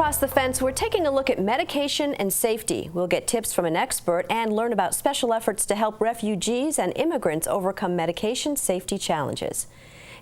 Across the fence, we're taking a look at medication and safety. We'll get tips from an expert and learn about special efforts to help refugees and immigrants overcome medication safety challenges.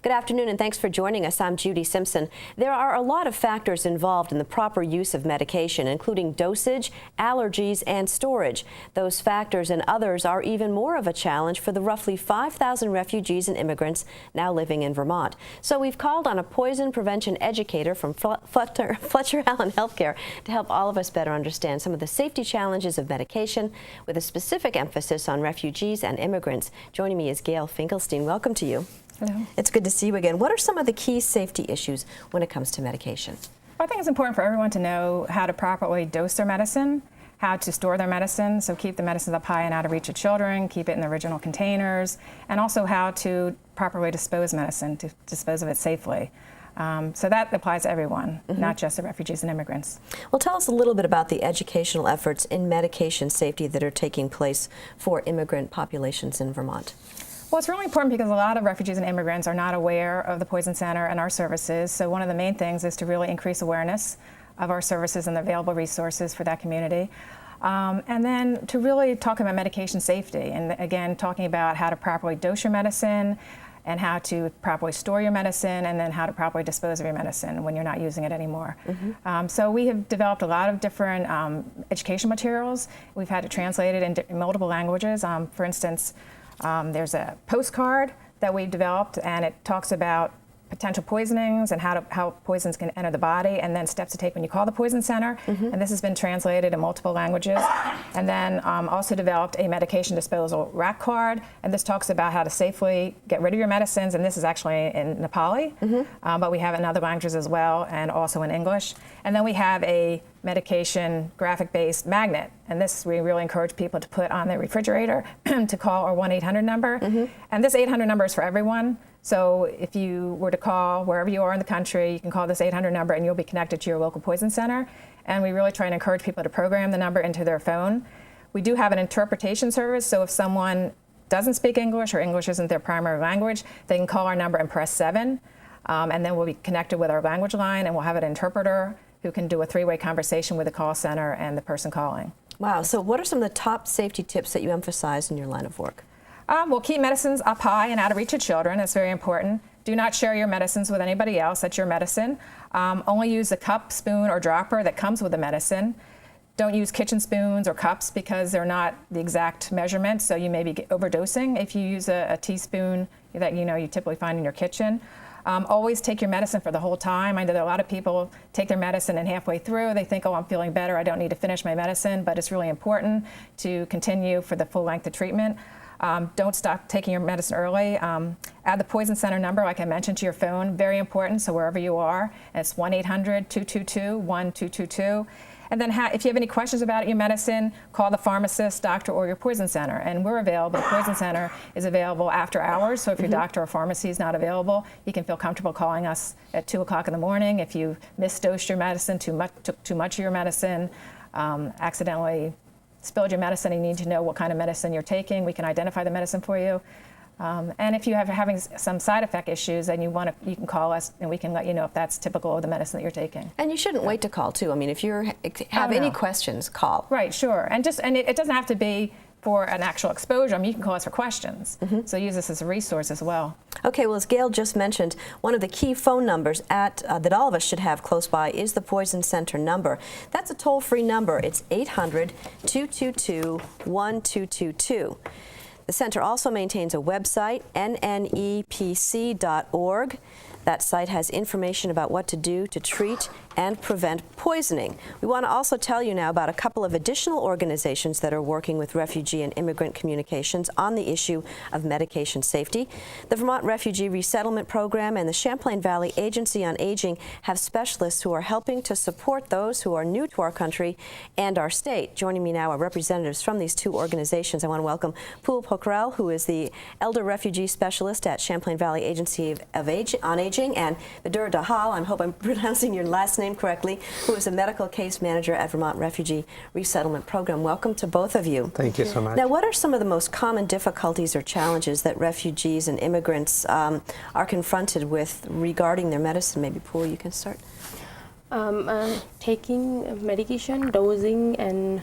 Good afternoon and thanks for joining us. I'm Judy Simpson. There are a lot of factors involved in the proper use of medication, including dosage, allergies, and storage. Those factors and others are even more of a challenge for the roughly 5,000 refugees and immigrants now living in Vermont. So we've called on a poison prevention educator from Fletcher Allen Healthcare to help all of us better understand some of the safety challenges of medication, with a specific emphasis on refugees and immigrants. Joining me is Gail Finkelstein. Welcome to you. Hello. It's good to see you again. What are some of the key safety issues when it comes to medication? Well, I think it's important for everyone to know how to properly dose their medicine, how to store their medicine, so keep the medicines up high and out of reach of children, keep it in the original containers, and also how to properly dispose medicine, to dispose of it safely. So that applies to everyone, not just the refugees and immigrants. Well, tell us a little bit about the educational efforts in medication safety that are taking place for immigrant populations in Vermont. Well, it's really important because a lot of refugees and immigrants are not aware of the Poison Center and our services. So one of the main things is to really increase awareness of our services and the available resources for that community. And then to really talk about medication safety, and again, talking about how to properly dose your medicine and how to properly store your medicine, and then how to properly dispose of your medicine when you're not using it anymore. So we have developed a lot of different education materials. We've had to translate it in multiple languages. For instance, there's a postcard that we've developed, and it talks about potential poisonings and how poisons can enter the body, and then steps to take when you call the Poison Center. And this has been translated in multiple languages. And then also developed a medication disposal rack card, and this talks about how to safely get rid of your medicines, and this is actually in Nepali, but we have it in other languages as well, and also in English. And then we have a medication graphic-based magnet, and this we really encourage people to put on their refrigerator to call our 1-800 number. And this 800 number is for everyone. So if you were to call wherever you are in the country, you can call this 800 number and you'll be connected to your local Poison Center. And we really try and encourage people to program the number into their phone. We do have an interpretation service, so if someone doesn't speak English or English isn't their primary language, they can call our number and press 7. And then we'll be connected with our language line, and we'll have an interpreter who can do a three-way conversation with the call center and the person calling. Wow, so what are some of the top safety tips that you emphasize in your line of work? Well, keep medicines up high and out of reach of children. That's very important. Do not share your medicines with anybody else. That's your medicine. Only use the cup, spoon, or dropper that comes with the medicine. Don't use kitchen spoons or cups because they're not the exact measurement, so you may be overdosing if you use a teaspoon that you typically find in your kitchen. Always take your medicine for the whole time. I know that a lot of people take their medicine and halfway through they think, oh, I'm feeling better, I don't need to finish my medicine, but it's really important to continue for the full length of treatment. Don't stop taking your medicine early. Add the Poison Center number, like I mentioned, to your phone. Very important, so wherever you are. And it's 1-800-222-1222. And then if you have any questions about your medicine, call the pharmacist, doctor, or your Poison Center. And we're available. The Poison Center is available after hours, so if your doctor or pharmacy is not available, you can feel comfortable calling us at 2 o'clock in the morning. If you misdosed your medicine, took too much of your medicine, accidentally spilled your medicine, and you need to know what kind of medicine you're taking, we can identify the medicine for you. And if you have having some side effect issues, then you can call us, and we can let you know if that's typical of the medicine that you're taking. And you shouldn't wait to call too. I mean, if you have any questions, call. Right, sure. And it doesn't have to be for an actual exposure. I mean, you can call us for questions. So use this as a resource as well. Okay, well, as Gail just mentioned, one of the key phone numbers that all of us should have close by is the Poison Center number. That's a toll-free number. It's 800-222-1222. The center also maintains a website, nnepc.org. That site has information about what to do to treat and prevent poisoning. We want to also tell you now about a couple of additional organizations that are working with refugee and immigrant communications on the issue of medication safety. The Vermont Refugee Resettlement Program and the Champlain Valley Agency on Aging have specialists who are helping to support those who are new to our country and our state. Joining me now are representatives from these two organizations. I want to welcome Pool Pokral, who is the Elder Refugee Specialist at Champlain Valley Agency on Aging, and Vidur Dahal, I hope I'm pronouncing your last name correctly, who is a medical case manager at Vermont Refugee Resettlement Program. Welcome to both of you. Thank you so much. Now, what are some of the most common difficulties or challenges that refugees and immigrants are confronted with regarding their medicine? Maybe, Pool, you can start. Taking medication, dosing, and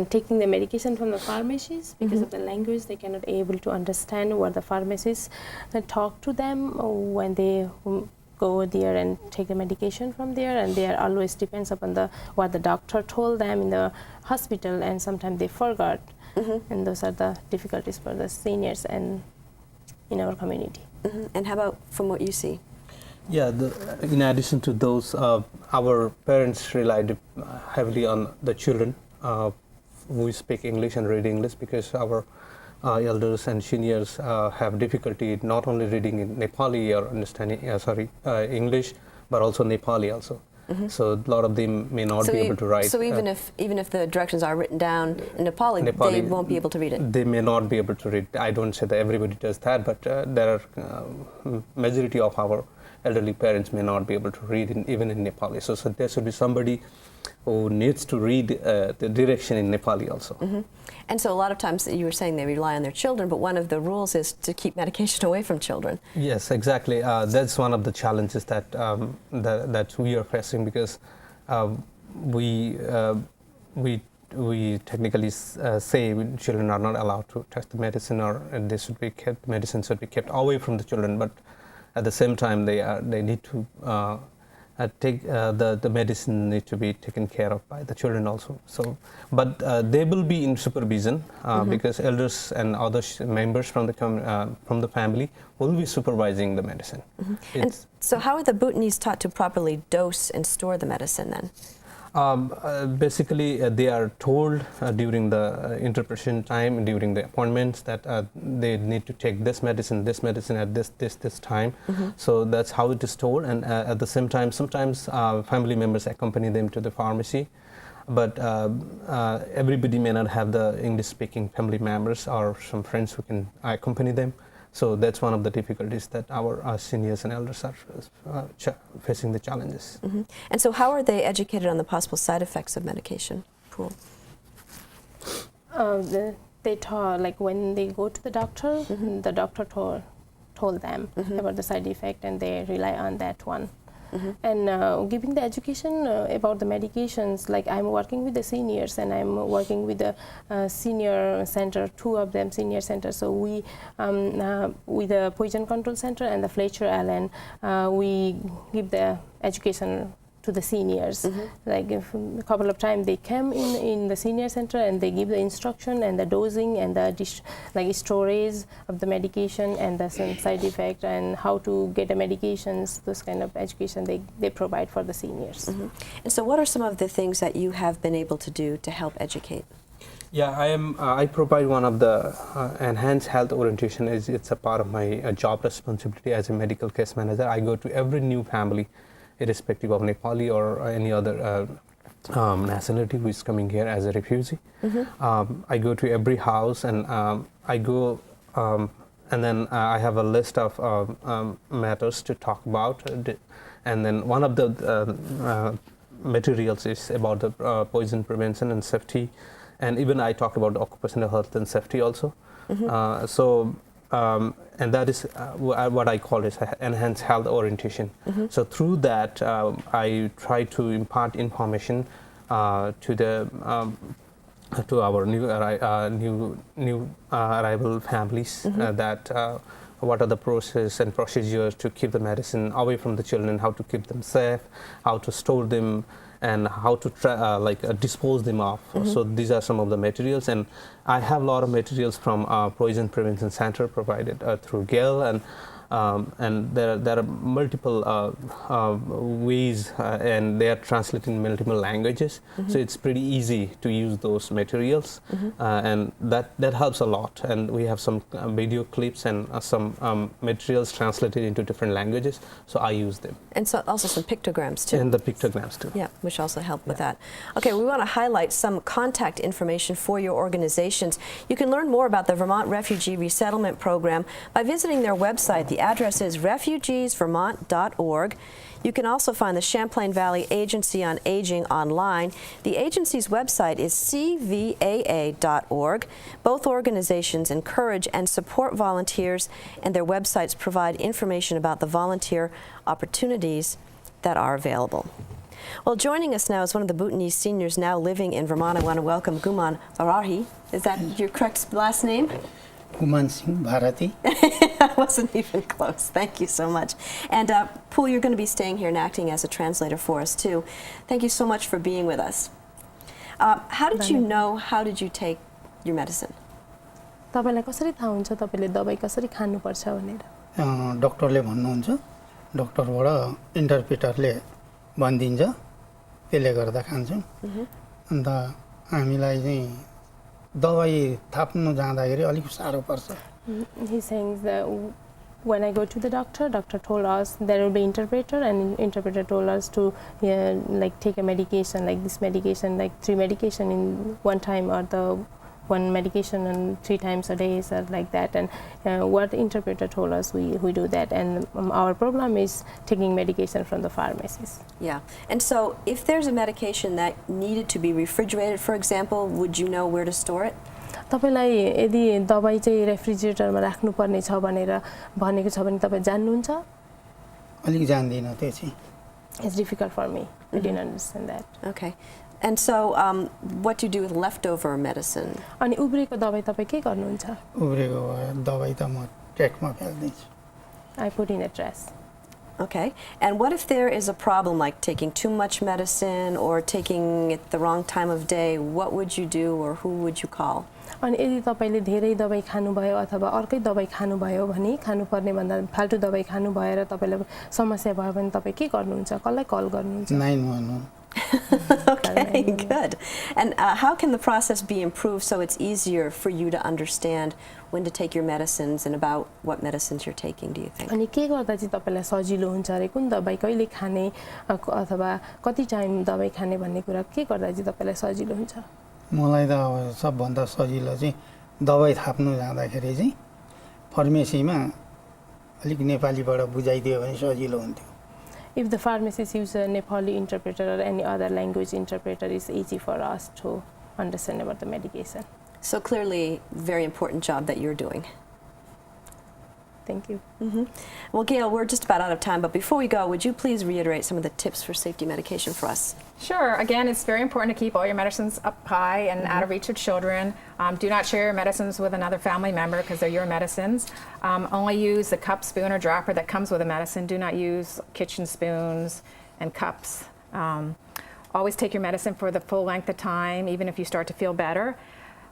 taking the medication from the pharmacies because of the language. They cannot able to understand what the pharmacists talk to them when they go there and take the medication from there, and they are always depends upon what the doctor told them in the hospital, and sometimes they forgot. And those are the difficulties for the seniors and in our community. And how about from what you see? Yeah, in addition to those, our parents relied heavily on the children who speak English and read English, because our elders and seniors have difficulty not only reading in Nepali or understanding English, but also Nepali also. So a lot of them may not be able to write. So even if the directions are written down in Nepali, they won't be able to read it. They may not be able to read. I don't say that everybody does that, but there are majority of our elderly parents may not be able to read even in Nepali. So there should be somebody who needs to read the direction in Nepali also. And so a lot of times you were saying they rely on their children, but one of the rules is to keep medication away from children. Yes, exactly. That's one of the challenges that that we are facing, because we technically say children are not allowed to touch the medicine, or they should be kept. Medicine should be kept away from the children, but at the same time they need to take the medicine need to be taken care of by the children also. So, but they will be in supervision because elders and other members from the family will be supervising the medicine. And so, how are the Bhutanese taught to properly dose and store the medicine then? Basically, they are told during the interpretation time, during the appointments, that they need to take this medicine at this time. So that's how it is told. And at the same time, sometimes family members accompany them to the pharmacy. But everybody may not have the English-speaking family members or some friends who can accompany them. So that's one of the difficulties that our seniors and elders are facing the challenges. And so how are they educated on the possible side effects of medication pool? They taught, like when they go to the doctor, the doctor told them about the side effect, and they rely on that one. And giving the education about the medications, like I'm working with the seniors, and I'm working with the senior center, 2 of them senior centers. So we, with the Poison Control Center and the Fletcher Allen, we give the education to the seniors. Like a couple of times they come in the senior center, and they give the instruction and the dosing and the like storage of the medication and the side effect and how to get the medications. Those kind of education they provide for the seniors. And so what are some of the things that you have been able to do to help educate? Yeah, I provide one of the enhanced health orientation. It's a part of my job responsibility as a medical case manager. I go to every new family, irrespective of Nepali or any other nationality who is coming here as a refugee. I go to every house, and I go and then I have a list of matters to talk about, and then one of the materials is about the poison prevention and safety, and even I talk about occupational health and safety also. And that is what I call is enhanced health orientation. So through that, I try to impart information to our new arrival families that what are the process and procedures to keep the medicine away from the children, how to keep them safe, how to store them, and how to dispose them off. So these are some of the materials, and I have a lot of materials from Poison Prevention Center provided through GAIL, and there are multiple ways, and they are translated in multiple languages. So it's pretty easy to use those materials, and that helps a lot. And we have some video clips and some materials translated into different languages, so I use them. And so also some pictograms too. And the pictograms too. Yeah, which also help with that. Okay, we want to highlight some contact information for your organizations. You can learn more about the Vermont Refugee Resettlement Program by visiting their website. The address is refugeesvermont.org. You can also find the Champlain Valley Agency on Aging online. The agency's website is cvaa.org. Both organizations encourage and support volunteers, and their websites provide information about the volunteer opportunities that are available. Well, joining us now is one of the Bhutanese seniors now living in Vermont. I want to welcome Guman Barahi. Is that your correct last name? Guman Singh Bharati. I wasn't even close. Thank you so much. And Pul, you're going to be staying here and acting as a translator for us too. Thank you so much for being with us. How did you know, how did you take your medicine? तपाईलाई कसरी थाहा हुन्छ तपाईले दबाई कसरी खानु पर्छ भनेर डाक्टरले भन्नुहुन्छ डाक्टरबाट इन्टरप्रेटरले भनिदिन्छ त्यसले गर्दा खान्छौँ अन्त हामीलाई चाहिँ दबाई थाप्नु जाँदाखेरि अलिक साह्रो पर्छ He's saying that when I go to the doctor told us there will be interpreter and interpreter told us to like take a medication like this medication like 3 medication in one time or the one medication and 3 times a day or like that and what interpreter told us we do that and our problem is taking medication from the pharmacies. Yeah, and so if there's a medication that needed to be refrigerated, for example, would you know where to store it? तपाईलाई यदि दबाई चाहिँ रेफ्रिजरेटरमा राख्नु पर्ने छ भनेर भनेको छ भने तपाई जान्नुहुन्छ अलिक जान्दिनँ त्यो चाहिँ It's difficult for me. I didn't understand that. Okay. And so what do you do with leftover medicine? अनि उब्रेको दबाई तपाई के गर्नुहुन्छ उब्रेको दबाई त म ट्र्याकमा फ्याल्दिन्छु I put in a trash. Okay. And what if there is a problem like taking too much medicine or taking it the wrong time of day? What would you do or who would you call? अनि यदि तपाईले धेरै दबाई खानुभयो अथवा अर्कै दबाई खानुभयो भने खानुपर्ने भन्दा फाल्टु दबाई खानु भएर तपाईलाई समस्या भयो भने तपाई के गर्नुहुन्छ कसलाई कल गर्नुहुन्छ 911 Okay, good. And how can the process be improved so it's easier for you to understand when to take your medicines and about what medicines you're taking, do you think? अनि के गर्दा चाहिँ तपाईलाई सजिलो हुन्छ रे कुन दबाई कहिले खाने अथवा कति टाइम दबाई खाने भन्ने कुरा के गर्दा चाहिँ तपाईलाई सजिलो हुन्छ मलाई त अब सबभन्दा सजिलो चाहिँ दबाई थाप्नु जाँदाखेरि चाहिँ फार्मेसीमा अलिक नेपालीबाट बुझाइदियो भने सजिलो हुन्थ्यो If the pharmacist use a Nepali interpreter or any other language interpreter, it's easy for us to understand about the medication. So clearly, very important job that you're doing. Thank you. Well, Gail, we're just about out of time, but before we go, would you please reiterate some of the tips for safety medication for us? Sure. Again, it's very important to keep all your medicines up high and out of reach of children. Do not share your medicines with another family member because they're your medicines. Only use the cup, spoon, or dropper that comes with the medicine. Do not use kitchen spoons and cups. Always take your medicine for the full length of time, even if you start to feel better.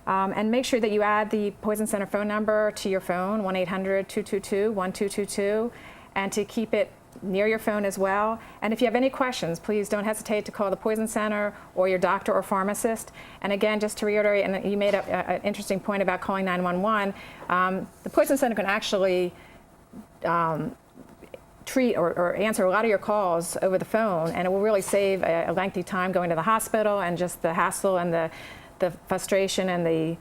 And make sure that you add the Poison Center phone number to your phone, 1-800-222-1222, and to keep it near your phone as well. And if you have any questions, please don't hesitate to call the Poison Center or your doctor or pharmacist. And again, just to reiterate, and you made an interesting point about calling 911, the Poison Center can actually treat or answer a lot of your calls over the phone, and it will really save a lengthy time going to the hospital and just the hassle and the frustration and the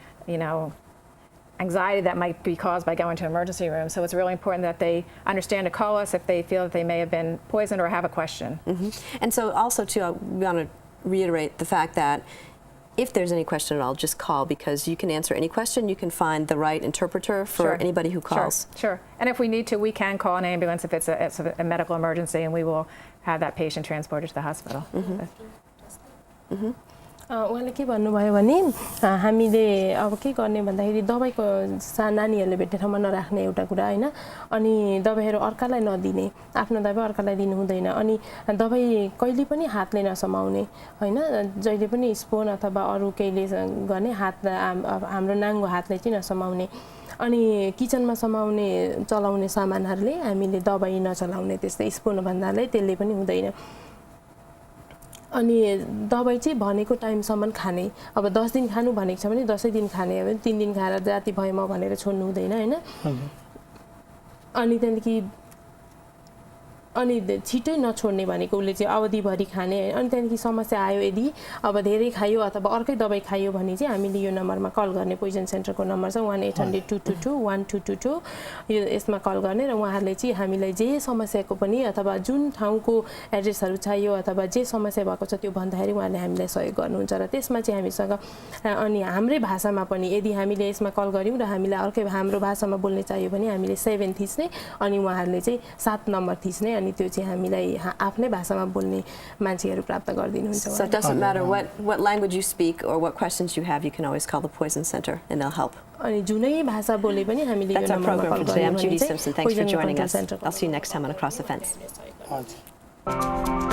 anxiety that might be caused by going to an emergency room. So it's really important that they understand to call us if they feel that they may have been poisoned or have a question. And so also too, we want to reiterate the fact that if there's any question at all, just call, because you can answer any question. You can find the right interpreter for anybody who calls. Sure. And if we need to, we can call an ambulance if it's a medical emergency, and we will have that patient transported to the hospital. उहाँले के भन्नुभयो भने हामीले अब के गर्ने भन्दाखेरि दबाईको नानीहरूले भेट्ने ठाउँमा नराख्ने एउटा कुरा हैन अनि दबाईहरू अर्कालाई नदिने आफ्नो दबाई अर्कालाई दिनु हुँदैन अनि दबाई कहिले पनि हातले नसमाउने हैन जहिले पनि स्पुन अथवा अरु केहीले गर्ने हात हाम्रो नाङ्गो हातले चाहिँ नसमाउने अनि किचनमा समाउने चलाउने सामानहरुले हामीले दबाई नचलाउने त्यस्तै स्पुन भन्नाले त्यसले पनि हुँदैन अनि दबाई चाहिँ भनेको टाइमसम्म खाने अब 10 दिन खानु भनेको छ भने 10 दिन खाने अब 3 दिन खाएर जाति भयो म भनेर छोड्नु हुँदैन हैन अनि त्यहाँदेखि अनि छिटै नछोड्ने भनेको उले चाहिँ अवधिभरि खाने अनि त्यहाँदेखि समस्या आयो यदि अब धेरै खायो अथवा अर्कै दबाई खायो भने चाहिँ हामीले यो नम्बरमा कल गर्ने पोइजन सेन्टरको नम्बर छ 1-800-222-1222 यो यसमा कल गर्ने र उहाँहरूले चाहिँ हामीलाई जे समस्याको पनि अथवा जुन ठाउँको एड्रेसहरु चाहियो अथवा जे समस्या भएको छ त्यो भन्दाखेरि उहाँले हामीलाई सहयोग गर्नुहुन्छ र त्यसमा चाहिँ हामीसँग अनि हाम्रै भाषामा पनि यदि हामीले यसमा कल गर्यौं र हामीलाई अर्कै हाम्रो भाषामा बोल्ने चाहियो भने हामीले 7 थिच्ने अनि उहाँहरूले चाहिँ 7 नम्बर थिच्ने अनि त्यो चाहिँ हामीलाई आफ्नै भाषामा बोल्ने मान्छेहरू प्राप्त गरिदिनुहुन्छ So it doesn't matter what language you speak or what questions you have, you can always call the Poison Center and they'll help. अनि जुनै भाषा बोले पनि हामीले यो That's our नम्बरमा program कल for today. गर्यो I'm भने Judy चाहिँ Simpson. Thanks for Poison joining Control us. Center I'll see you next time on Across the Fence. हजुर